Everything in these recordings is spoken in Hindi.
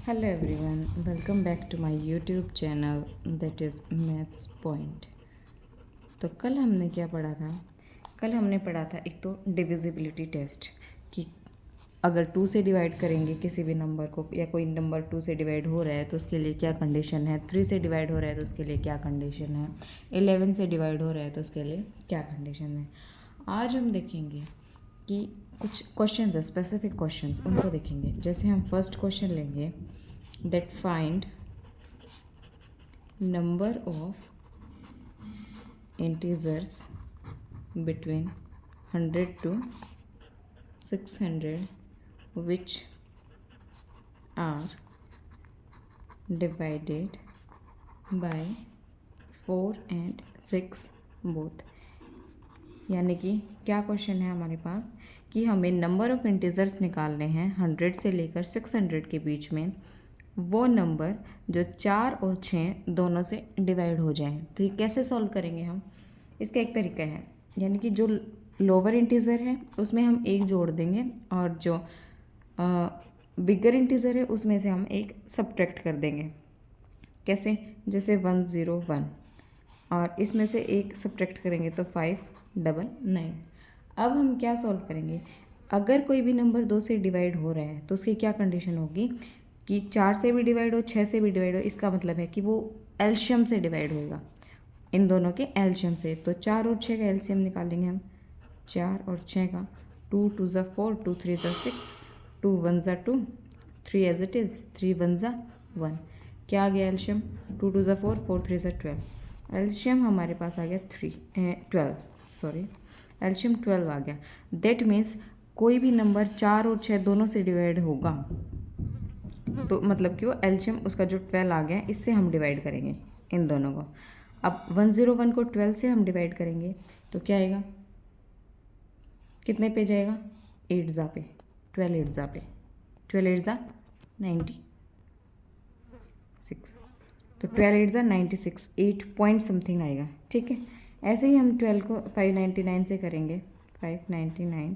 Hello everyone, welcome back to my YouTube channel that is Maths Point। तो कल हमने क्या पढ़ा था? कल हमने पढ़ा था एक तो डिविजिबिलिटी टेस्ट कि अगर 2 से डिवाइड करेंगे किसी भी नंबर को या कोई नंबर 2 से डिवाइड हो रहा है तो उसके लिए क्या कंडीशन है, 3 से डिवाइड हो रहा है तो उसके लिए क्या कंडीशन है, 11 से डिवाइड हो रहा है तो उसके लिए क्या कंडीशन है। आज हम देखेंगे कि कुछ क्वेश्चंस है, स्पेसिफिक क्वेश्चंस, उनको देखेंगे। जैसे हम फर्स्ट क्वेश्चन लेंगे, that find number of integers between 100 to 600 which are divided by 4 and 6 both। यानी कि क्या क्वेश्चन है हमारे पास कि हमें नंबर ऑफ इंटीजर्स निकालने हैं 100 से लेकर 600 के बीच में, वो नंबर जो 4 और 6 दोनों से डिवाइड हो जाएं। तो ये कैसे सॉल्व करेंगे हम? इसका एक तरीका है, यानी कि जो लोअर इंटीजर है उसमें हम एक जोड़ देंगे और जो बिगर इंटीजर है उसमें से हम एक सब्ट्रैक्ट कर देंगे। कैसे? जैसे 101 और इसमें से एक सब्ट्रैक्ट करेंगे तो 599। अब हम क्या सॉल्व करेंगे? अगर कोई भी नंबर 2 से डिवाइड हो रहा है तो उसकी क्या कंडीशन होगी कि 4 से भी डिवाइड हो, 6 से भी डिवाइड हो, इसका मतलब है कि वो एलशियम से डिवाइड होएगा, इन दोनों के एलशियम से। तो 4 और 6 का एलशियम निकालेंगे हम। 4 और 6 का 2 2 ज़ा 4, 2 3 ज़ा 6, 2 1 ज़ा 2, 3 एज इट इज़, 3 1 ज़ा 1। क्या आ गया एलशियम? 2 2 ज़ा 4, 4 3 ज़ा 12। एलशियम हमारे पास आ गया 12, सॉरी, एलशियम 12 आ गया। दैट मीन्स कोई भी नंबर 4 और 6 दोनों से डिवाइड होगा तो मतलब कि वो एलशियम उसका जो 12 आ गया, इससे हम डिवाइड करेंगे इन दोनों को। अब 101 को 12 से हम डिवाइड करेंगे तो क्या आएगा? कितने पे जाएगा? 8 ज़ा पे, 12 8 ज़ा पे, 12 8 ज़ा 96। तो 12 8 ज़ा 96, 8 पॉइंट समथिंग आएगा। ठीक है, ऐसे ही हम 12 को 599 से करेंगे। 599,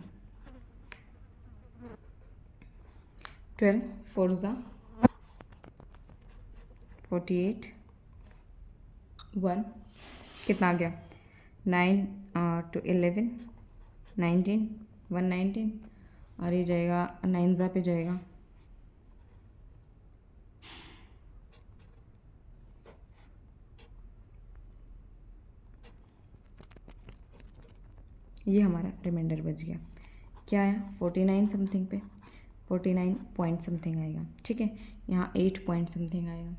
12 4 ज़ा 48, 1 कितना आ गया? 9 to 11, 19, 119 और ये जाएगा 9 ज़ा पे जाएगा। ये हमारा रिमाइंडर बच गया। क्या आया? 49 समथिंग पे, 49 पॉइंट समथिंग आएगा। ठीक है, यहाँ 8 पॉइंट समथिंग आएगा।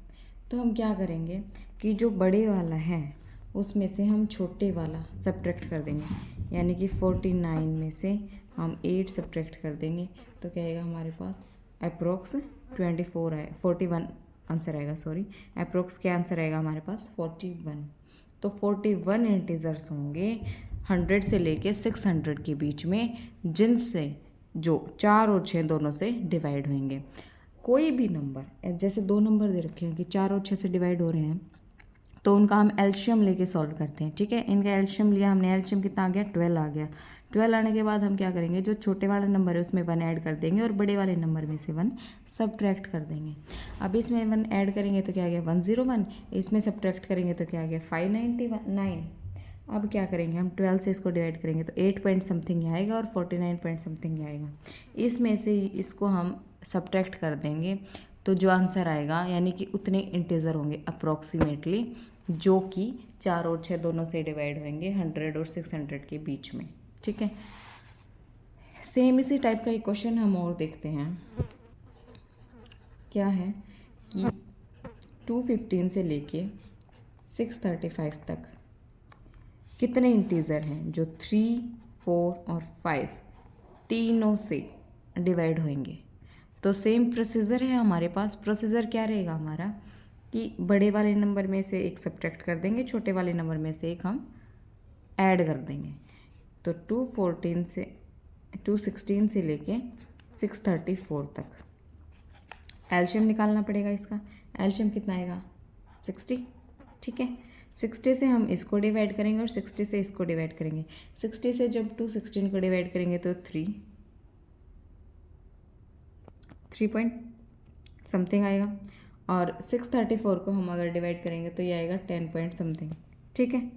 तो हम क्या करेंगे कि जो बड़े वाला है उसमें से हम छोटे वाला सब्ट्रैक्ट कर देंगे, यानी कि 49 में से हम 8 सब्ट्रैक्ट कर देंगे तो क्या आएगा हमारे पास? अप्रोक्स 24 आए, 41 आंसर आएगा। सॉरी, अप्रोक्स क्या आंसर आएगा हमारे पास? 41। तो 41 इंटीजर्स होंगे 100 से लेके 600 के बीच में, जिनसे जो 4 और 6 दोनों से डिवाइड होंगे। कोई भी नंबर, जैसे दो नंबर दे रखे हैं कि 4 और 6 से डिवाइड हो रहे हैं, तो उनका हम एलशियम लेके सॉल्व करते हैं। ठीक है, इनका एलशियम लिया हमने, एलशियम कितना आ गया? 12 आ गया। 12 आने के बाद हम क्या करेंगे? जो छोटे वाला नंबर है उसमें 1 ऐड कर देंगे और बड़े वाले नंबर में से 1 सब्ट्रैक्ट कर देंगे। अब इसमें 1 ऐड करेंगे तो क्या आ गया? 101। इसमें सब्ट्रैक्ट करेंगे तो क्या आ गया? 599। अब क्या करेंगे हम? 12 से इसको डिवाइड करेंगे तो 8 पॉइंट समथिंग ही आएगा और 49 पॉइंट समथिंग ही आएगा। इसमें से इसको हम सब्ट्रैक्ट कर देंगे तो जो आंसर आएगा, यानी कि उतने इंटीजर होंगे अप्रॉक्सीमेटली जो कि 4 और 6 दोनों से डिवाइड होंगे 100 और 600 के बीच में। ठीक है, सेम इसी टाइप का एक क्वेश्चन हम और देखते हैं। क्या है कि 215 से लेके 635 तक कितने इंटीजर हैं जो 3, 4 और 5 तीनों से डिवाइड होंगे? तो सेम प्रोसीजर है हमारे पास। प्रोसीजर क्या रहेगा हमारा कि बड़े वाले नंबर में से एक सब्ट्रैक्ट कर देंगे, छोटे वाले नंबर में से एक हम ऐड कर देंगे। तो 216 से लेके 634 तक एलशियम निकालना पड़ेगा इसका। एलशियम कितना आएगा? 60। ठीक है, 60 से हम इसको डिवाइड करेंगे और 60 से इसको डिवाइड करेंगे। 60 से जब 216 को डिवाइड करेंगे तो 3.6 समथिंग आएगा, और 634 को हम अगर डिवाइड करेंगे तो ये आएगा 10 पॉइंट समथिंग। ठीक है,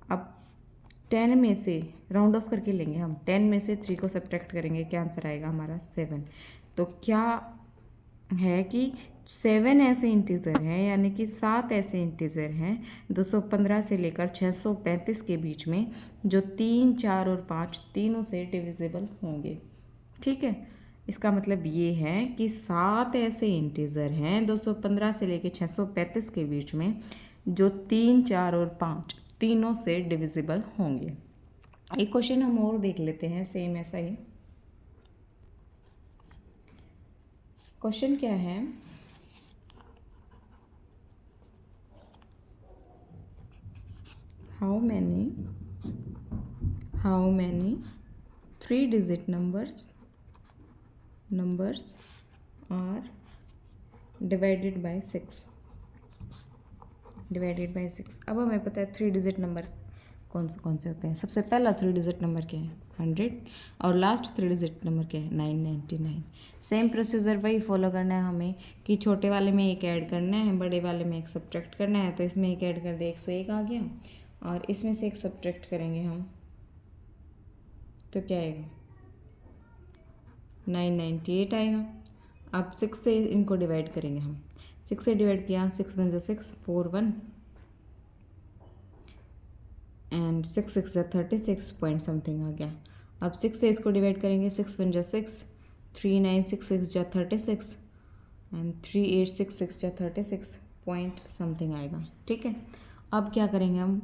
अब 10 में से राउंड ऑफ करके लेंगे हम, 10 में से 3 को सब्ट्रैक्ट करेंगे, क्या आंसर आएगा हमारा 7। तो क्या है कि 7 ऐसे इंटीजर हैं, यानी कि 7 ऐसे इंटीजर हैं 215 से लेकर 635 के बीच में, जो 3, 4 और 5 तीनों से डिविजिबल होंगे। ठीक है, इसका मतलब ये है कि 7 ऐसे इंटीजर हैं 215 से लेकर 635 के बीच में, जो 3, 4 और 5 तीनों से डिविजिबल होंगे। एक क्वेश्चन हम और देख लेते हैं, सेम ऐसा ही। क्वेश्चन क्या है, how many 3-digit numbers are divided by 6। अब हमें पता है 3 डिजिट नंबर कौन से होते हैं। सबसे पहला 3 डिजिट नंबर क्या है 100, और लास्ट 3 डिजिट नंबर क्या है 999। सेम प्रोसीजर वही फॉलो करना है हमें कि छोटे वाले में एक ऐड करना है, बड़े वाले में एक सब्ट्रैक्ट करना है। तो इसमें एक ऐड कर दे 101 आ गया, और इसमें से एक सब्ट्रैक्ट करेंगे हम तो क्या आएगा 998 आएगा। अब 6 से इनको डिवाइड करेंगे हम, 6 से डिवाइड किया, 6 1 जो 6 4 1 एंड 6 6 जा 36 पॉइंट समथिंग आ गया। अब 6 से इसको डिवाइड करेंगे, 6 1 जा 6, 3 9 6 6 जा 36 एंड 3 8 6 6 जा 36 पॉइंट समथिंग आएगा। ठीक है, अब क्या करेंगे हम,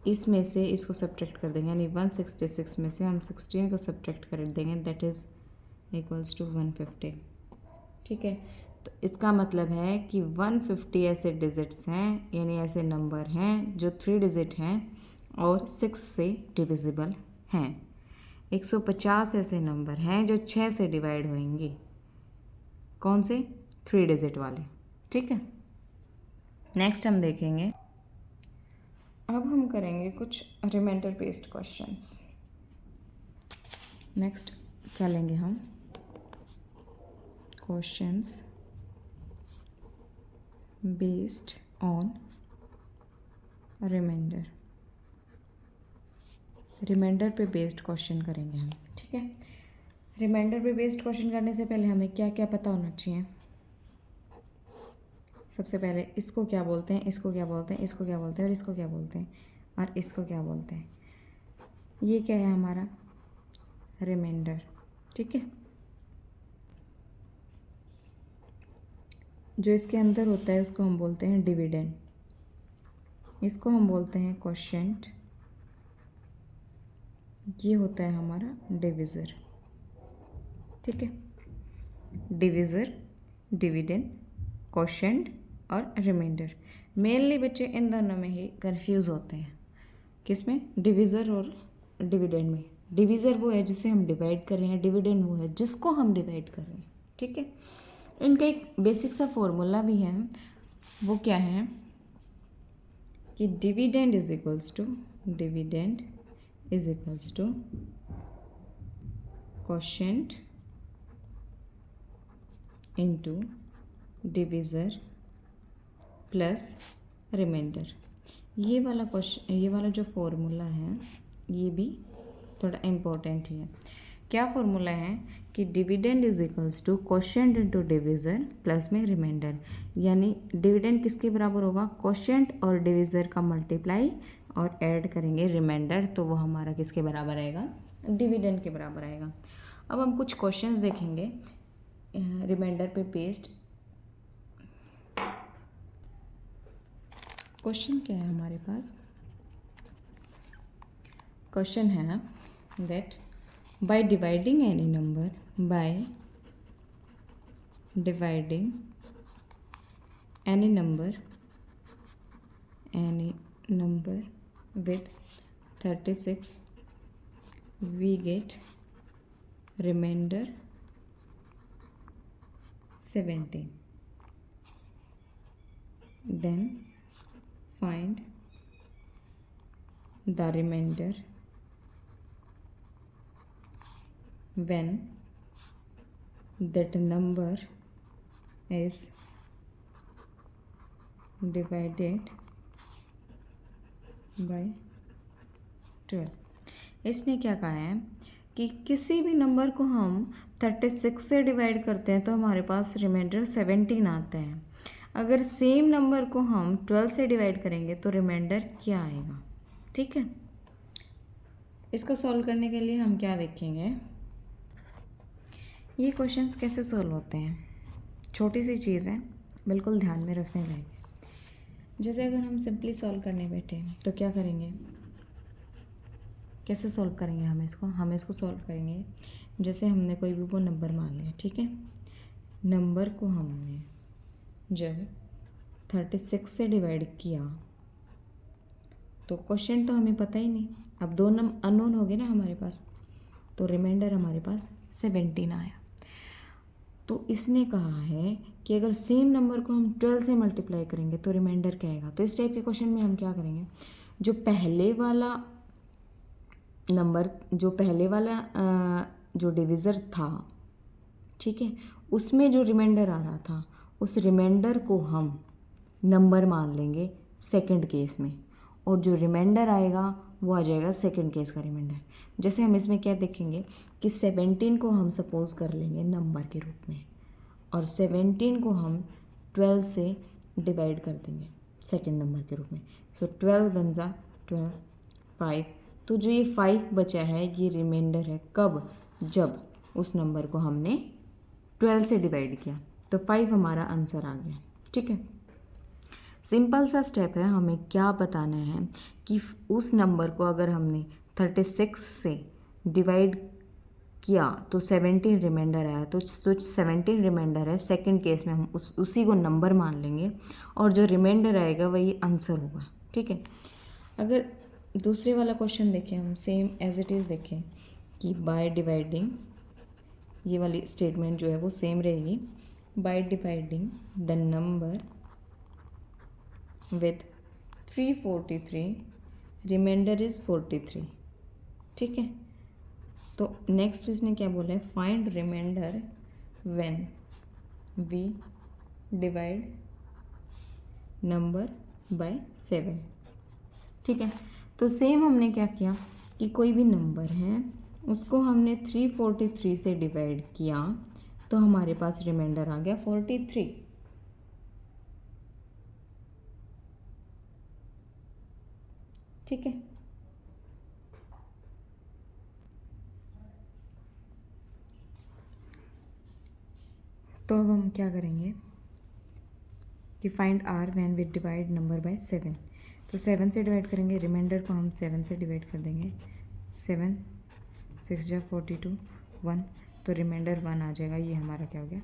इसमें से इसको सब्ट्रैक्ट कर देंगे, यानी 166 में से हम 16 को सब्ट्रैक्ट कर देंगे, दैट इज़ इक्वल्स टू 150। ठीक है, तो इसका मतलब है कि 150 ऐसे डिजिट्स हैं, यानी ऐसे नंबर हैं जो 3 डिजिट हैं और 6 से डिविजिबल हैं। 150 ऐसे नंबर हैं जो 6 से डिवाइड होंगे। कौन से? 3 डिजिट वाले। ठीक है, नेक्स्ट हम देखेंगे, अब हम करेंगे कुछ रिमाइंडर बेस्ड क्वेश्चंस। नेक्स्ट क्या लेंगे हम, क्वेश्चंस बेस्ड ऑन रिमाइंडर पे बेस्ड क्वेश्चन करेंगे हम। ठीक है, रिमाइंडर पे बेस्ड क्वेश्चन करने से पहले हमें क्या क्या पता होना चाहिए। सबसे पहले इसको क्या बोलते हैं, इसको क्या बोलते हैं, इसको क्या बोलते हैं, और इसको क्या बोलते हैं, और इसको क्या बोलते हैं। ये क्या है हमारा रिमाइंडर। ठीक है, जो इसके अंदर होता है उसको हम बोलते हैं डिविडेंड, इसको हम बोलते हैं क्वोशिएंट, ये होता है हमारा डिविज़र। ठीक है, डिविज़र, डिविडेंड, क्वोशिएंट और रिमाइंडर। मेनली बच्चे इन दोनों में ही कंफ्यूज होते हैं। किसमें? डिविज़र और डिविडेंड में। डिविज़र वो है जिसे हम डिवाइड कर रहे हैं, डिविडेंड वो है जिसको हम डिवाइड कर रहे हैं। ठीक है, इनका एक बेसिक सा फॉर्मूला भी है, वो क्या है कि dividend is equals to quotient into divisor plus remainder. ये वाला जो फॉर्मूला है ये भी थोड़ा इम्पोर्टेंट ही है। क्या फॉर्मूला है कि dividend is equals to quotient into divisor plus में रिमाइंडर, यानी डिविडेंड किसके बराबर होगा, क्वोशिएंट और डिविज़र का मल्टीप्लाई और ऐड करेंगे रिमाइंडर, तो वो हमारा किसके बराबर आएगा, डिविडेंड के बराबर आएगा। अब हम कुछ क्वेश्चंस देखेंगे रिमाइंडर पे बेस्ड। क्वेश्चन क्या है हमारे पास, क्वेश्चन है that by dividing any number with 36 we get remainder 17, then find the remainder when that number is divided by 12। इसने क्या कहा है कि किसी भी नंबर को हम 36 से डिवाइड करते हैं तो हमारे पास रिमाइंडर 17 आता है। अगर सेम नंबर को हम 12 से डिवाइड करेंगे तो रिमाइंडर क्या आएगा। ठीक है, इसको सॉल्व करने के लिए हम क्या देखेंगे, ये क्वेश्चंस कैसे सॉल्व होते हैं। छोटी सी चीज़ है, बिल्कुल ध्यान में रखने लायक है। जैसे अगर हम सिंपली सॉल्व करने बैठे तो क्या करेंगे, कैसे सॉल्व करेंगे हम इसको सॉल्व करेंगे जैसे हमने कोई भी वो नंबर मान लिया। ठीक है, नंबर को हमने जब 36 से डिवाइड किया तो क्वेश्चन तो हमें पता ही नहीं, अब दो अननोन हो गए ना हमारे पास, तो रिमाइंडर हमारे पास 17 आया। तो इसने कहा है कि अगर सेम नंबर को हम 12 से मल्टीप्लाई करेंगे तो रिमाइंडर क्या आएगा। तो इस टाइप के क्वेश्चन में हम क्या करेंगे, जो पहले वाला नंबर, जो पहले वाला जो डिविज़र था, ठीक है, उसमें जो रिमाइंडर आ रहा था उस रिमाइंडर को हम नंबर मान लेंगे सेकंड केस में, और जो रिमाइंडर आएगा वो आ जाएगा सेकंड केस का रिमाइंडर। जैसे हम इसमें क्या देखेंगे कि 17 को हम सपोज कर लेंगे नंबर के रूप में, और 17 को हम 12 से डिवाइड कर देंगे सेकंड नंबर के रूप में। सो 12 बन जा 12 5, तो जो ये 5 बचा है ये रिमाइंडर है। कब, जब उस नंबर को हमने 12 से डिवाइड किया, तो 5 हमारा आंसर आ गया। ठीक है, सिंपल सा स्टेप है। हमें क्या बताना है कि उस नंबर को अगर हमने 36 से डिवाइड किया तो 17 रिमाइंडर आया, तो 17 रिमाइंडर है, सेकंड केस में हम उसी को नंबर मान लेंगे और जो रिमाइंडर आएगा वही आंसर होगा। ठीक है, अगर दूसरे वाला क्वेश्चन देखें हम, सेम एज इट इज़ देखें कि बाय डिवाइडिंग, ये वाली स्टेटमेंट जो है वो सेम रहेगी, by dividing the number with 343 remainder is 43। ठीक है, तो नेक्स्ट इसने क्या बोला है, find remainder when we divide number by 7। ठीक है, तो सेम हमने क्या किया कि कोई भी नंबर है उसको हमने 343 से डिवाइड किया तो हमारे पास रिमाइंडर आ गया 43। ठीक है, तो अब हम क्या करेंगे कि find R when we divide number by 7। तो 7 से डिवाइड करेंगे, रिमाइंडर को हम 7 से डिवाइड कर देंगे। 7 6 जा 42 1, तो रिमाइंडर 1 आ जाएगा। ये हमारा क्या हो गया,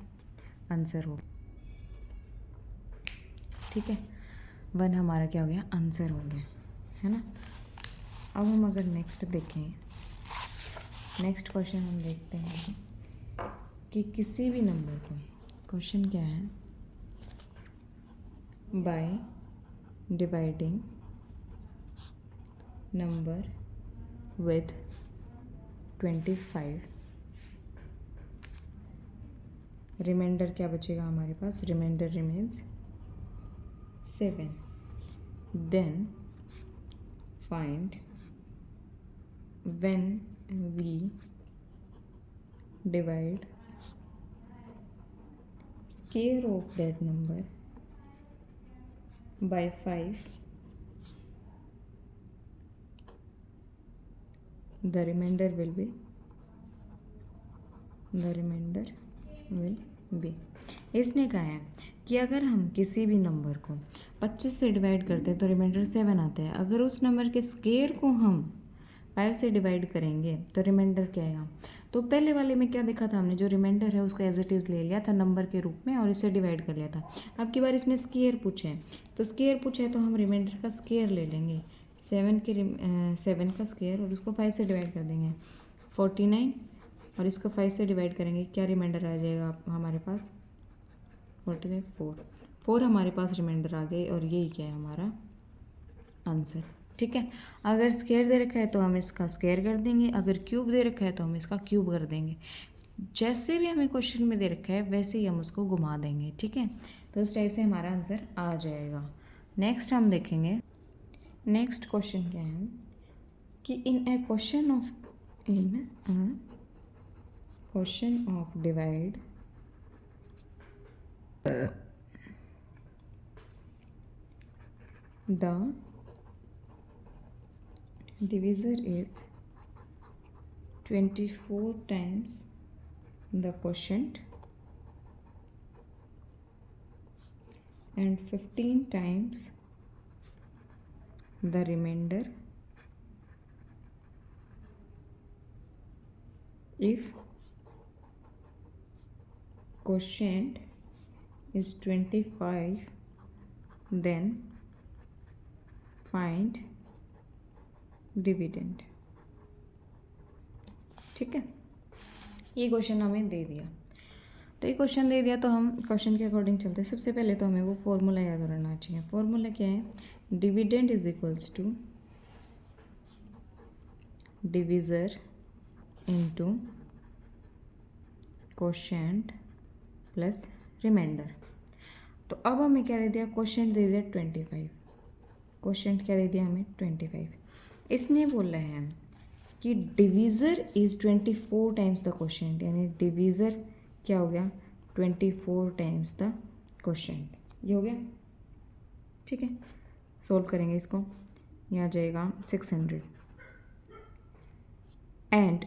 आंसर हो गया। ठीक है, 1 हमारा क्या हो गया, आंसर हो गया, है ना। अब हम अगर नेक्स्ट देखें, नेक्स्ट क्वेश्चन हम देखते हैं कि किसी भी नंबर को, क्वेश्चन क्या है, by dividing number with 25 remainder क्या बचेगा हमारे पास, remainder remains 7। Then find when we divide square of that number by 5, the remainder will be इसने कहा है कि अगर हम किसी भी नंबर को 25 से डिवाइड करते हैं तो रिमाइंडर 7 आता है। अगर उस नंबर के स्क्वायर को हम 5 से डिवाइड करेंगे तो रिमाइंडर क्या आएगा। तो पहले वाले में क्या देखा था हमने, जो रिमाइंडर है उसको एज इट इज़ ले लिया था नंबर के रूप में और इसे डिवाइड कर लिया था। अब की बार इसने स्क्वायर पूछे हैं, तो स्क्वायर पूछा है तो हम रिमाइंडर का स्क्वायर ले लेंगे, 7 का स्क्वायर, और उसको 5 से डिवाइड कर देंगे 49, और इसको 5 से डिवाइड करेंगे, क्या रिमाइंडर आ जाएगा हमारे पास 45 4 हमारे पास रिमाइंडर आ गए, और यही क्या है हमारा आंसर। ठीक है, अगर स्क्वायर दे रखा है तो हम इसका स्क्वायर कर देंगे, अगर क्यूब दे रखा है तो हम इसका क्यूब कर देंगे। जैसे भी हमें क्वेश्चन में दे रखा है वैसे ही हम उसको घुमा देंगे, ठीक है। तो इस टाइप से हमारा आंसर आ जाएगा। नेक्स्ट हम देखेंगे, नेक्स्ट क्वेश्चन क्या है कि in a question of divide the divisor is 24 times the quotient and 15 times the remainder if quotient is 25 then find dividend. ठीक है, ये क्वेश्चन हमें दे दिया। तो ये क्वेश्चन दे दिया तो हम क्वेश्चन के अकॉर्डिंग चलते हैं। सबसे पहले तो हमें वो फॉर्मूला याद रहना चाहिए। फॉर्मूला क्या है? Dividend is equals to divisor into quotient plus remainder. तो अब हमें क्या दे दिया? क्वोशिएंट दे दिया 25। क्वोशिएंट क्या दे दिया हमें? 25। इसने बोला है कि divisor is 24 times the quotient, यानी डिवीज़र क्या हो गया? 24 टाइम्स द क्वोशिएंट। ये हो गया, ठीक है। सोल्व करेंगे इसको, ये आ जाएगा 600 and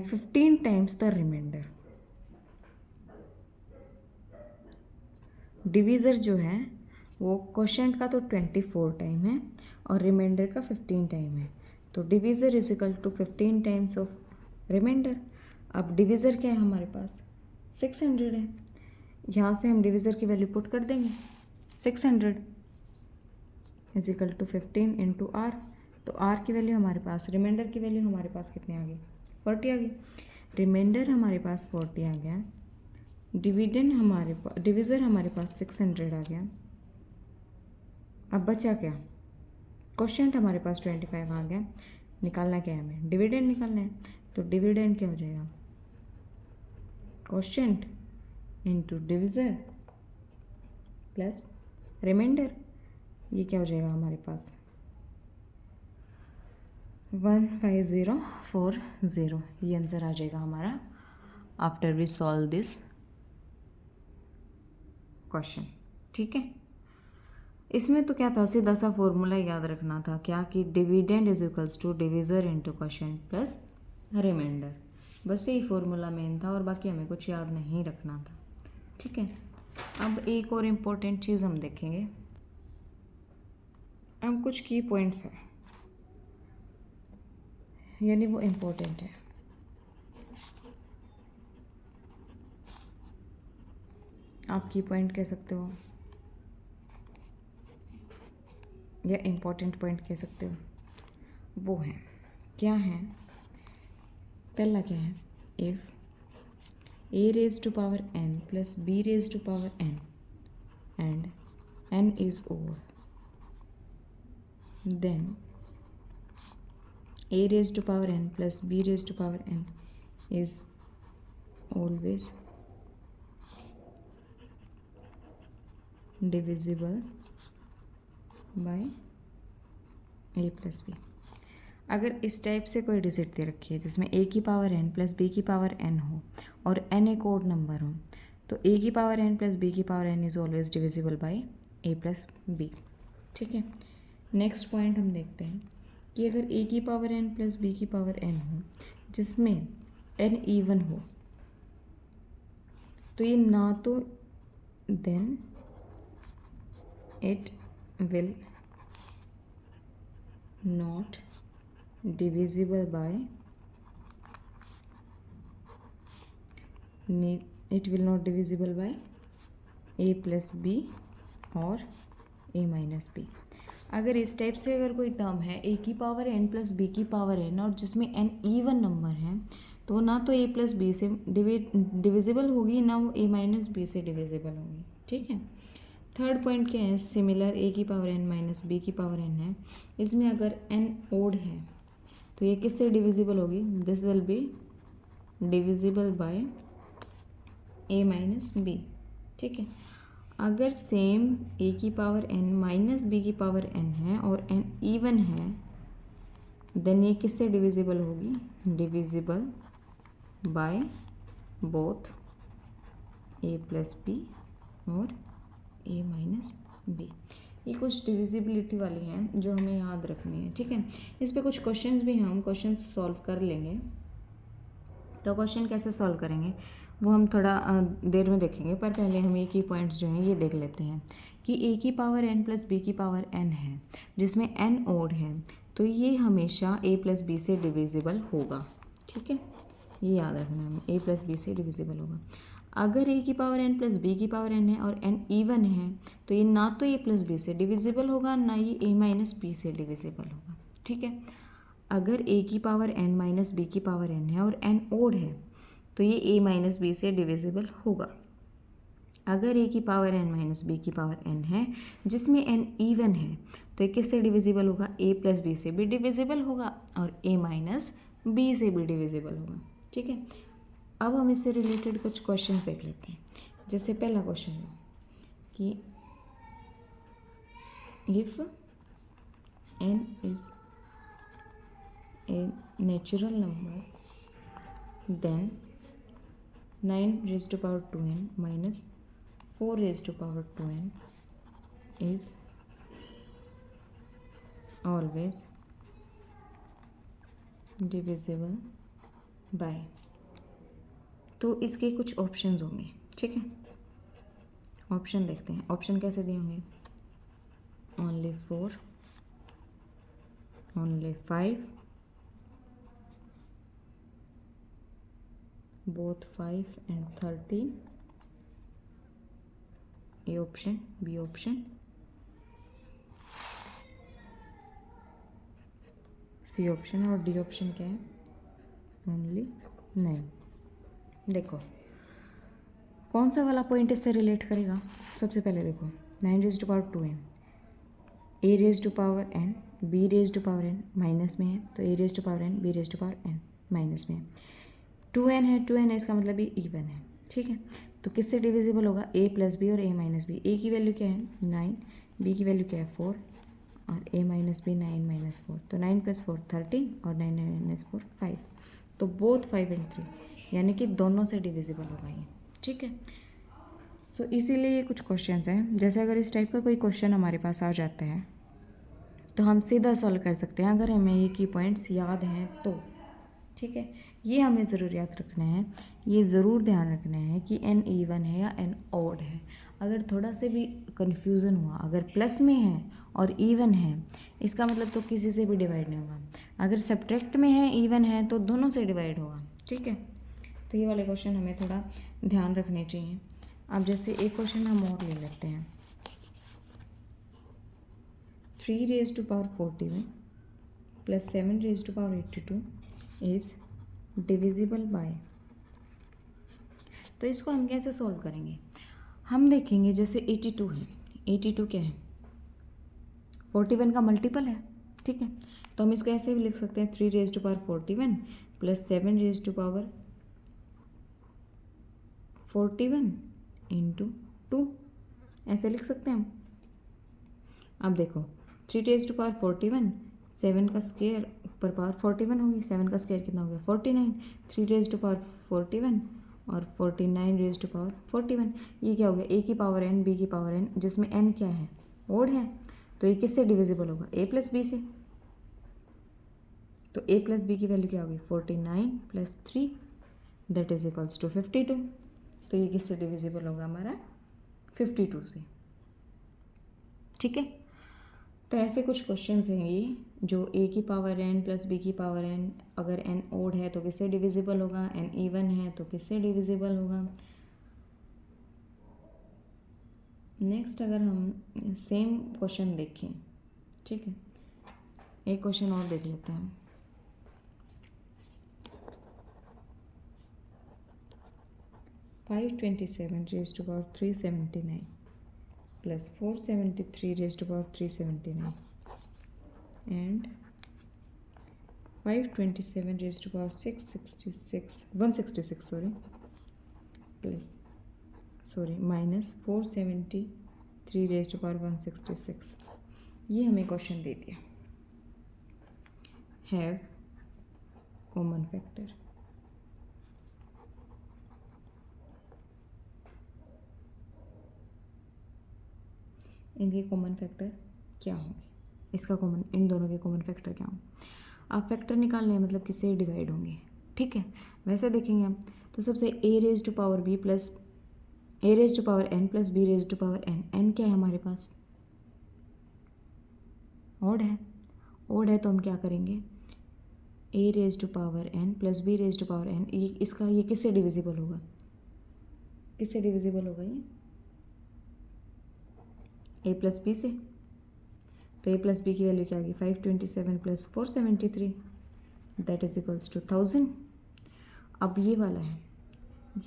15 times the remainder. Divisor जो है वो क्वोशिएंट का तो 24 टाइम है और रिमाइंडर का 15 टाइम है। तो divisor is equal to 15 times of remainder. अब डिवीज़र क्या है हमारे पास? 600 है। यहाँ से हम डिवीज़र की वैल्यू पुट कर देंगे। 600 is equal to 15 into R. तो आर की वैल्यू हमारे पास, रिमाइंडर की वैल्यू हमारे पास कितनी आ गई? 40 आ गई। रिमाइंडर हमारे पास 40 आ गया, डिवीज़र हमारे पास 600 आ गया। अब बचा क्या? क्वोशिएंट हमारे पास 25 आ गया। निकालना क्या है हमें? डिविडेंड निकालना है। तो डिविडेंड क्या हो जाएगा? Quotient into divisor plus remainder. ये क्या हो जाएगा हमारे पास? 15040। ये आंसर आ जाएगा हमारा after we solve this question, ठीक है। इसमें तो क्या था? सीधा सा फॉर्मूला याद रखना था, क्या कि dividend is equals to divisor into quotient plus remainder. बस यही फॉर्मूला मेन था और बाकी हमें कुछ याद नहीं रखना था, ठीक है। अब एक और इम्पोर्टेंट चीज़ हम देखेंगे। अब कुछ की पॉइंट्स हैं, यानी वो इम्पोर्टेंट है। आप की पॉइंट कह सकते हो या इम्पोर्टेंट पॉइंट कह सकते हो। वो है, क्या है? पहला क्या है? If a raised to power n plus b raised to power n and n is over, then a raised to power n plus b raised to power n is always divisible by a plus b। अगर इस टाइप से कोई डिजिट दे रखी है जिसमें a की पावर n प्लस b की पावर n हो और n एक ओड नंबर हो, तो a की पावर n प्लस b की power n is always divisible by a plus b, ठीक है। नेक्स्ट पॉइंट हम देखते हैं कि अगर a की पावर n प्लस b की पावर n हो जिसमें n इवन हो, तो ये ना तो then it will not divisible by, it will not divisible by a plus b और a minus b। अगर इस टाइप से अगर कोई टर्म है a की पावर n प्लस b की पावर n और जिसमें n इवन नंबर है, तो ना तो a प्लस b से डिविजिबल होगी, ना वो a माइनस b से डिविजिबल होगी, ठीक है। थर्ड पॉइंट क्या है? सिमिलर a की पावर n माइनस b की पावर n है, इसमें अगर n ओड है तो ये किससे डिविजिबल होगी? This will be divisible by a minus b. ठीक है, अगर सेम a की पावर n माइनस b की पावर n है और n इवन है, देन ये किससे डिविजिबल होगी? Divisible by both a plus b और a माइनस बी। ये कुछ डिविजिबिलिटी वाली हैं जो हमें याद रखनी है। ठीक है, इस पे कुछ क्वेश्चंस भी हम क्वेश्चंस सॉल्व कर लेंगे। तो क्वेश्चन कैसे सॉल्व करेंगे वो हम थोड़ा देर में देखेंगे, पर पहले हम एक ही पॉइंट्स जो हैं ये देख लेते हैं कि a की पावर n प्लस बी की पावर n है, जिसमें n ओड है, तो ये हमेशा a प्लस बी से डिविजिबल होगा। ठीक है, ये याद रखना है हमें, a प्लस बी से डिविजिबल होगा। अगर a की पावर n प्लस b की पावर n है और n इवन है, तो ये ना तो a प्लस बी से डिविजिबल होगा, ना ये a माइनस बी से डिविजिबल होगा। ठीक है, अगर a की पावर n माइनस बी की पावर n है और n ओड है, तो ये a माइनस बी से डिविजिबल होगा। अगर a की पावर n माइनस बी की पावर n है जिसमें n इवन है, तो ये किससे डिविजिबल होगा? a प्लस बी से भी डिविजिबल होगा और a माइनस बी से भी डिविजिबल होगा। ठीक है, अब हम इससे रिलेटेड कुछ क्वेश्चंस देख लेते हैं। जैसे पहला क्वेश्चन है कि if n is a natural number then 9 raised to power 2n minus 4 raised to power 2n is always divisible by। तो इसके कुछ ऑप्शंस होंगे। ठीक है, ऑप्शन देखते हैं। ऑप्शन कैसे दिए होंगे? Only 4, only 5, both 5 and 13, A option, B option, C option और डी ऑप्शन क्या है? ओनली 9। देखो कौन सा वाला पॉइंट इससे रिलेट करेगा? सबसे पहले देखो 9 raise to power 2n, a raise to power n, b raise to power n minus में है, तो a raise to power n, b raise to power n minus में है। 2n है, 2n है, इसका मतलब ये इवन है। ठीक है, तो किससे डिविजिबल होगा? a प्लस बी और a माइनस बी। a की वैल्यू क्या है? 9, b की वैल्यू क्या है? 4 और a माइनस बी 9 माइनस 4, तो 9 प्लस 4 13 और 9 माइनस 4 5, तो बोथ 5 and 3, यानी कि दोनों से डिविजिबल होगा ये। ठीक है, सो इसीलिए ये कुछ क्वेश्चंस हैं। जैसे अगर इस टाइप का कोई क्वेश्चन हमारे पास आ जाता है तो हम सीधा सॉल्व कर सकते हैं, अगर हमें ये की पॉइंट्स याद हैं तो। ठीक है, ये हमें ज़रूर याद रखना है, ये ज़रूर ध्यान रखना है कि n इवन है या n ऑड है। अगर थोड़ा से भी कन्फ्यूज़न हुआ, अगर प्लस में है और इवन है, इसका मतलब तो किसी से भी डिवाइड नहीं होगा। अगर सब्ट्रैक्ट में है, इवन है, तो दोनों से डिवाइड होगा। ठीक है, तो ये वाले क्वेश्चन हमें थोड़ा ध्यान रखने चाहिए। अब जैसे एक क्वेश्चन हम और ले लेते हैं, 3 raise to power 41 plus 7 raise to power 82 is divisible by. तो इसको हम कैसे सॉल्व करेंगे? हम देखेंगे जैसे 82 है, 82 क्या है? 41 का मल्टीपल है। ठीक है, तो हम इसको ऐसे भी लिख सकते हैं 3 raise to power 41 plus 7 raise to power 41 into 2, ऐसे लिख सकते हैं हम। अब देखो 3 रेज टू पावर 41, 7 का स्क्वायर ऊपर पावर 41 होगी, 7 का स्क्वायर कितना हो गया? 49, 3 रेज टू पावर 41 और 49 रेज टू पावर 41, ये क्या हो गया? a की पावर n, b की पावर n, जिसमें n क्या है? ओड है, तो ये किससे डिविजिबल होगा? a प्लस बी से। तो a प्लस बी की वैल्यू क्या होगी? 49 plus 3 that is equals to 52, तो ये किससे डिविजिबल होगा? हमारा 52 से। ठीक है, तो ऐसे कुछ क्वेश्चंस हैं ये, जो a की पावर n प्लस b की पावर n, अगर n ओड है तो किससे डिविजिबल होगा, n इवन है तो किससे डिविजिबल होगा। नेक्स्ट अगर हम सेम क्वेश्चन देखें, ठीक है, एक क्वेश्चन और देख लेते हैं। (527 raised to power 379 plus 473 raised to power 379 and 527 raise to power 166 sorry plus minus 473 raise to power 166। ये हमें क्वेश्चन दे दिया। Have common factor. इनके कॉमन फैक्टर क्या होंगे, इसका कॉमन, इन दोनों के कॉमन फैक्टर क्या होंगे। आप फैक्टर निकालने हैं मतलब किससे डिवाइड होंगे, ठीक है। वैसे देखेंगे हम तो सबसे a raise to power b plus a raise to power n plus b raise to power n। n क्या है हमारे पास, ऑड है। ऑड है तो हम क्या करेंगे, a raise to power n plus b raise to power n, ये इसका ये किससे डिविजिबल होगा, किससे डिविजिबल होगा, ये a प्लस बी से। तो a प्लस बी की वैल्यू क्या आ गई, 527 plus 473 that is equals to 1000। अब ये वाला है,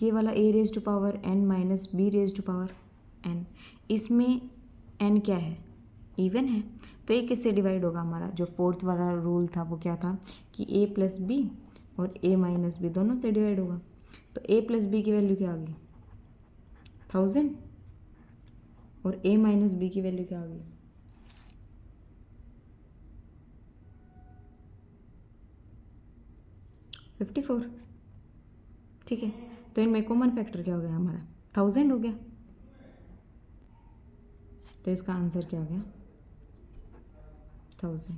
ये वाला a raise to power n minus b raise to power n, इसमें n क्या है, इवन है। तो ये किससे डिवाइड होगा, हमारा जो फोर्थ वाला रूल था वो क्या था कि a प्लस बी और a माइनस बी दोनों से डिवाइड होगा। तो a प्लस बी की वैल्यू क्या आ गई 1000 और a माइनस बी की वैल्यू क्या आ गई 54, ठीक है। तो इनमें कॉमन फैक्टर क्या हो गया हमारा 1000 हो गया। तो इसका आंसर क्या आ गया 1000,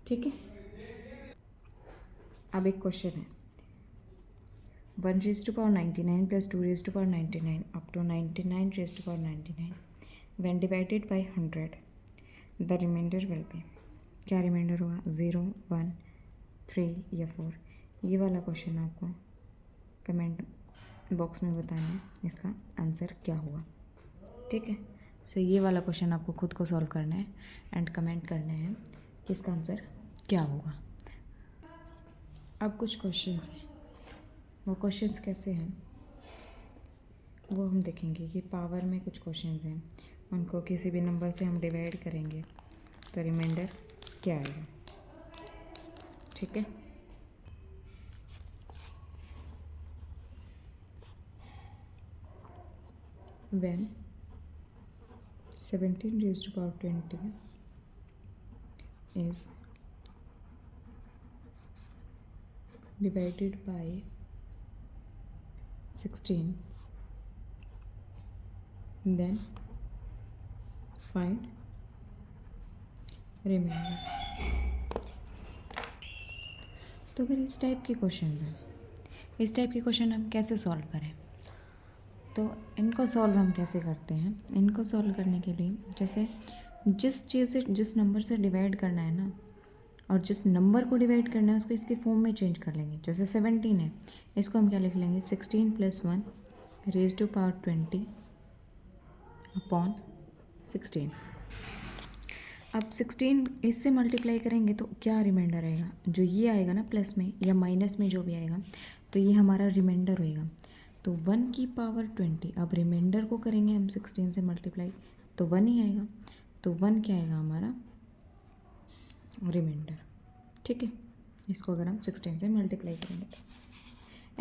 ठीक है। अब एक क्वेश्चन है 1 raise to power 99 plus 2 raise to power 99 up to 99 raise to power 99 when divided by 100 the remainder will be, क्या रिमाइंडर होगा 0 1 3 या 4। ये वाला क्वेश्चन आपको कमेंट बॉक्स में बताना है इसका आंसर क्या हुआ, ठीक है। सो ये वाला क्वेश्चन आपको खुद को सॉल्व करना है एंड कमेंट करना है कि इसका आंसर क्या होगा। अब कुछ क्वेश्चंस हैं, वो क्वेश्चंस कैसे हैं वो हम देखेंगे कि पावर में कुछ क्वेश्चंस हैं, उनको किसी भी नंबर से हम डिवाइड करेंगे तो रिमाइंडर क्या आएगा, ठीक है। When 17 raised to power 20 is divided by 16, then find remainder। तो अगर इस टाइप के क्वेश्चन हैं, इस टाइप के क्वेश्चन हम कैसे सॉल्व करें, तो इनको सॉल्व हम कैसे करते हैं, इनको सॉल्व करने के लिए जैसे जिस चीज़ से, जिस नंबर से डिवाइड करना है ना, और जिस नंबर को डिवाइड करना है उसको इसके फॉर्म में चेंज कर लेंगे। जैसे 17 है, इसको हम क्या लिख लेंगे 16 plus 1 raise to power 20 upon 16। अब 16 इससे मल्टीप्लाई करेंगे तो क्या रिमाइंडर आएगा, जो ये आएगा ना प्लस में या माइनस में जो भी आएगा तो ये हमारा रिमाइंडर होएगा। तो 1 की पावर 20, अब रिमाइंडर को करेंगे हम 16 से मल्टीप्लाई तो 1 ही आएगा। तो 1 क्या आएगा हमारा रिमाइंडर, ठीक है। इसको अगर हम 16 से मल्टीप्लाई करेंगे तो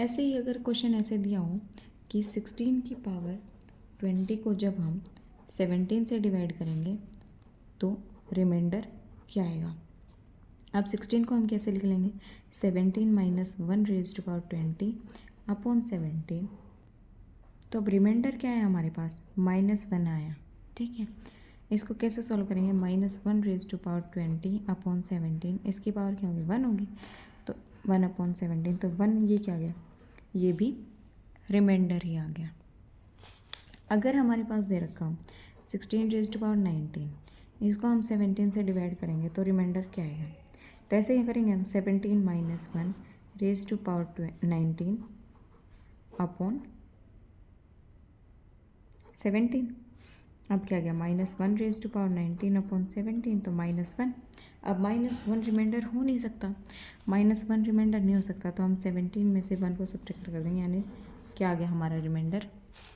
ऐसे ही अगर क्वेश्चन ऐसे दिया हो कि 16 की पावर 20 को जब हम 17 से डिवाइड करेंगे तो रिमाइंडर क्या आएगा। अब 16 को हम कैसे लिख लेंगे 17 minus 1 raise to power 20 upon 17। तो अब रिमाइंडर क्या है हमारे पास -1 आया, ठीक है। इसको कैसे सॉल्व करेंगे -1 रेज़ टू पावर 20 अपॉन 17, इसकी पावर क्या होगी 1 होगी। तो 1 अपॉन 17, तो 1 ये क्या आ गया, ये भी रिमाइंडर ही आ गया। अगर हमारे पास दे रखा हो 16 रेज़ टू पावर 19, इसको हम 17 से डिवाइड करेंगे तो रिमाइंडर क्या आएगा। तो ऐसे ही करेंगे हम 17 minus 1 raise to power 19 upon 17। अब क्या गया -1 रेज़ टू पावर 19 अपॉन 17, तो -1। अब -1 रिमाइंडर हो नहीं सकता, -1 रिमाइंडर नहीं हो सकता, तो हम 17 में से 1 को सब्ट्रैक्ट कर देंगे, यानी क्या आ गया हमारा रिमाइंडर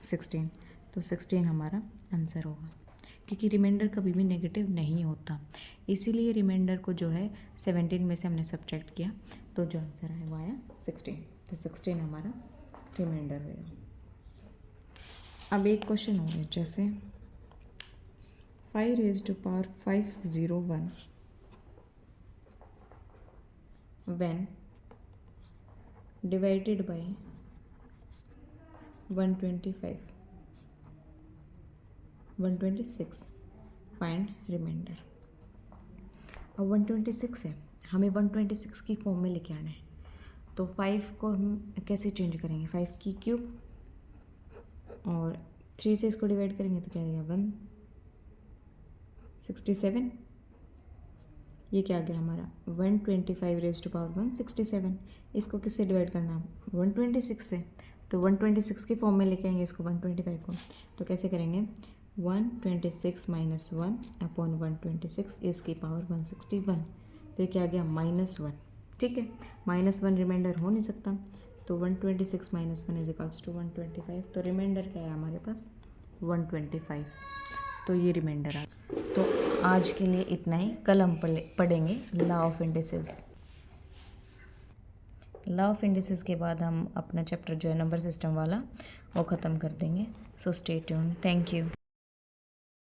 16। तो 16 हमारा आंसर होगा, क्योंकि रिमाइंडर कभी भी नेगेटिव नहीं होता, इसीलिए रिमाइंडर को जो है 17 में से हमने सब्ट्रैक्ट किया, तो जो आंसर आया वो आया 16। तो 16 हमारा रिमाइंडर होगा। अब एक क्वेश्चन हो गया, जैसे 5 raised to power 501 when divided by 126 find remainder. अब 126 है, हमें 126 की फॉर्म में लेके आना है, तो 5 को हम कैसे चेंज करेंगे, 5 की क्यूब और 3 से इसको डिवाइड करेंगे तो क्या आएगा 167। ये क्या आ गया हमारा 125 रेज टू पावर 167। इसको किससे डिवाइड करना, 126 से, तो 126 की फॉर्म में लेके आएंगे इसको 125 को, तो कैसे करेंगे 126 माइनस 1 अपॉन 126 इसकी पावर 161, तो ये क्या आ गया -1। ठीक है, -1 रिमाइंडर हो नहीं सकता, तो 126 माइनस 1 इज इक्वल्स टू 125, तो रिमाइंडर क्या है हमारे पास 125, तो ये रिमाइंडर आ। तो आज के लिए इतना ही, कल हम पढ़ेंगे law of indices. Law of indices के बाद हम अपना चैप्टर जो है नंबर सिस्टम वाला वो ख़त्म कर देंगे। So stay tuned, thank you.